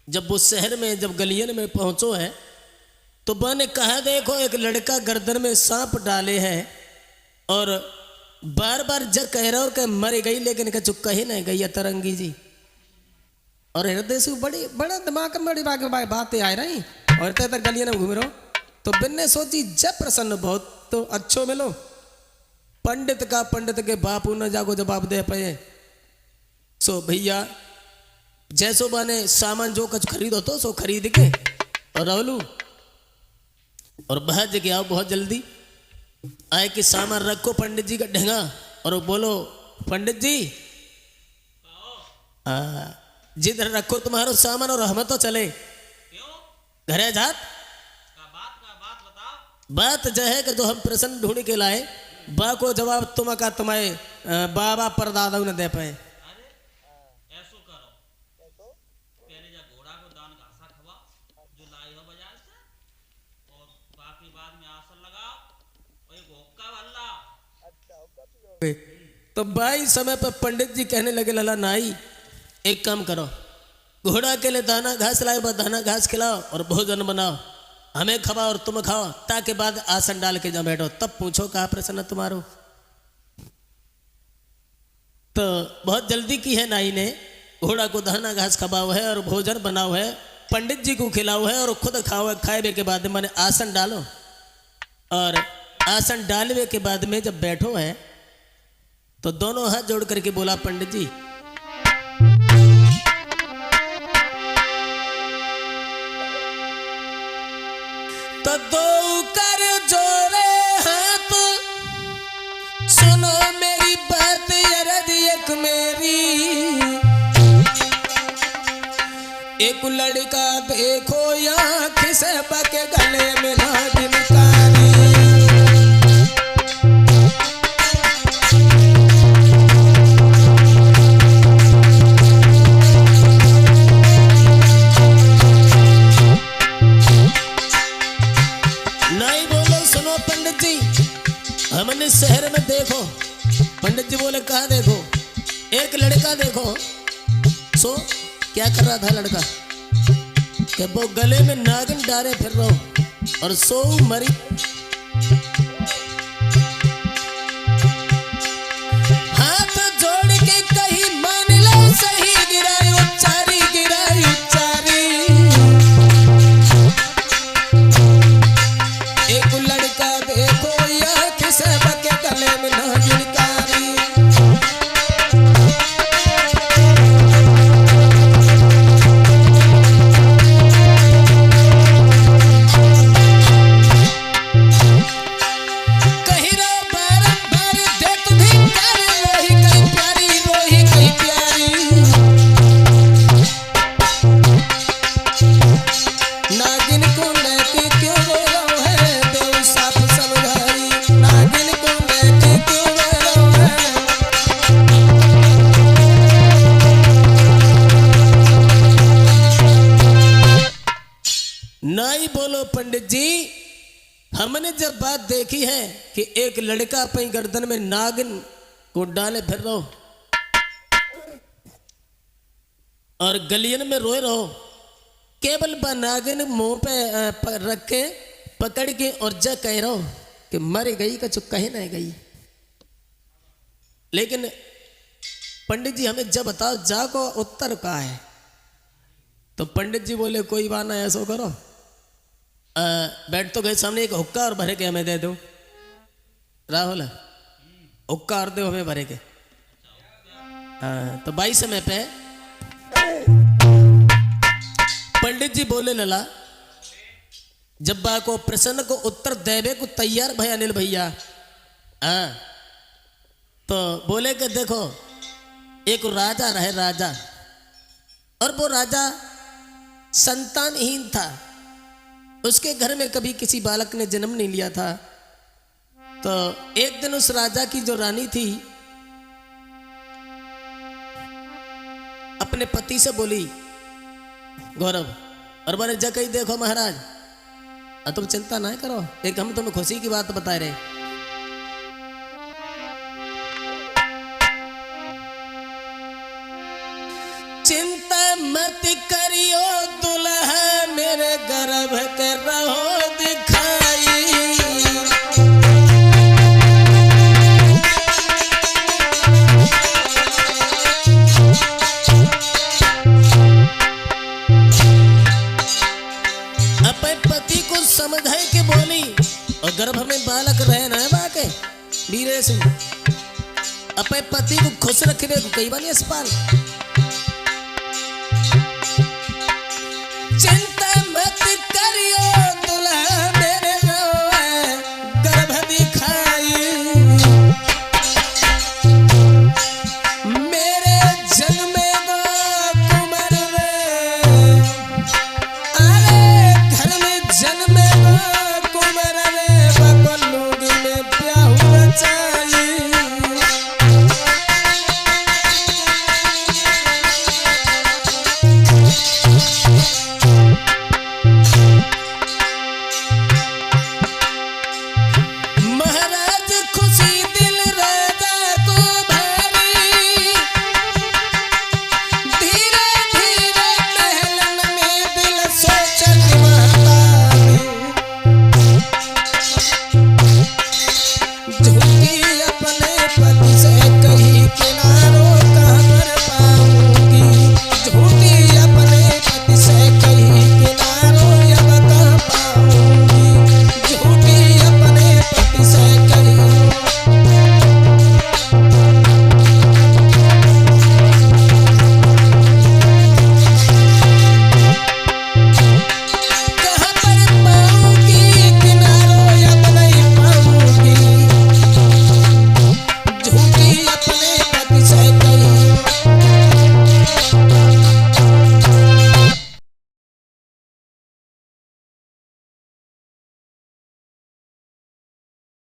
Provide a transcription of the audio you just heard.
जब वो शहर में जब गलियन में पहुंचो है तो बा ने कहा देखो एक लड़का गर्दन में सांप डाले है और बार बार जग कह रहा और कह मर गई लेकिन कह चुप कहीं नहीं गई तरंगी जी। और हृदय से बड़ी बड़ा दिमाग में बड़ी बातें आ रही और तक गलियन में घूम रहा तो बिन्ने सोची जब प्रसन्न बहुत तो अच्छो मिलो पंडित का पंडित के बापू न जागो जवाब दे पाए। सो भैया जैसो बाने सामान जो कुछ खरीदो तो सो खरीद के और रवलू और बहज के आओ बहुत जल्दी आए कि सामान रखो पंडित जी का ढेंगा और बोलो पंडित जी जिधर रखो तुम्हारो सामान और हम तो चले घरे जात बात जो है कि जो हम प्रसन्न ढूंढ के लाए बा को जवाब तुम का तुम्हारे बाबा परदादा न दे पाए। तो भाई समय पर पंडित जी कहने लगे लला नाई एक काम करो घोड़ा के लिए दाना घास लाए बस दाना घास खिलाओ और भोजन बनाओ हमें खवाओ और तुम खाओ ताकि बाद आसन डाल के जहाँ बैठो तब पूछो कहा प्रसन्न तुम्हारो। तो बहुत जल्दी की है नाई ने घोड़ा को दाना घास खवाओ है और भोजन बनाओ है पंडित जी को खिलाओ है और खुद खाओ है। खाए के बाद मैंने आसन डालो और आसन डालवे के बाद में जब बैठो है तो दोनों हाथ जोड़ करके बोला पंडित जी तो दो कर जोड़े हाथ सुनो मेरी बात अरज एक मेरी एक लड़का देखो आँख से बके गले में नागिन हमने शहर में देखो पंडित जी बोले कहा देखो एक लड़का देखो सो क्या कर रहा था लड़का कि वो गले में नागिन डाले फिर रहो और सो मरी हाथ जोड़ के कहीं मान लो सही गिराई उच्चारी एक लड़का देखो सबके गले में नागिन कारी कहीं रो बारंबार दे तुझे कर रोही कहीं प्यारी रोही कहीं प्यारी नागिन को लेके क्यों रो रहा है देव साफ समझाई नाई बोलो पंडित जी हमने जब बात देखी है कि एक लड़का अपनी गर्दन में नागिन को डाले फिर रहो और गलियन में रोए रहो केवल नागिन मुंह पे रखे पकड़ के और जग कह रहो कि मर गई का चुप कहीं नहीं गई। लेकिन पंडित जी हमें जब बताओ जा को उत्तर का है तो पंडित जी बोले कोई बात ना ऐसा करो बैठ तो गए सामने एक हुक्का और भरे के हमें दे दो राहुल हुक्का और दो हमें भरे के तो 22 समय पे पंडित जी बोले लला जब बा को प्रसन्न को उत्तर देवे को तैयार भैया अनिल भैया तो बोले कि देखो एक राजा रहे राजा और वो राजा संतानहीन था उसके घर में कभी किसी बालक ने जन्म नहीं लिया था। तो एक दिन उस राजा की जो रानी थी अपने पति से बोली गौरव और बोले जा कहीं देखो महाराज तुम चिंता ना करो एक हम तुम्हें खुशी की बात बता रहे चिंता मत करियो समझे के बोली और गर्भ में बालक रहे ना बाके वीरे सिंह अपने पति को खुश रखने को कई बार अस्पताल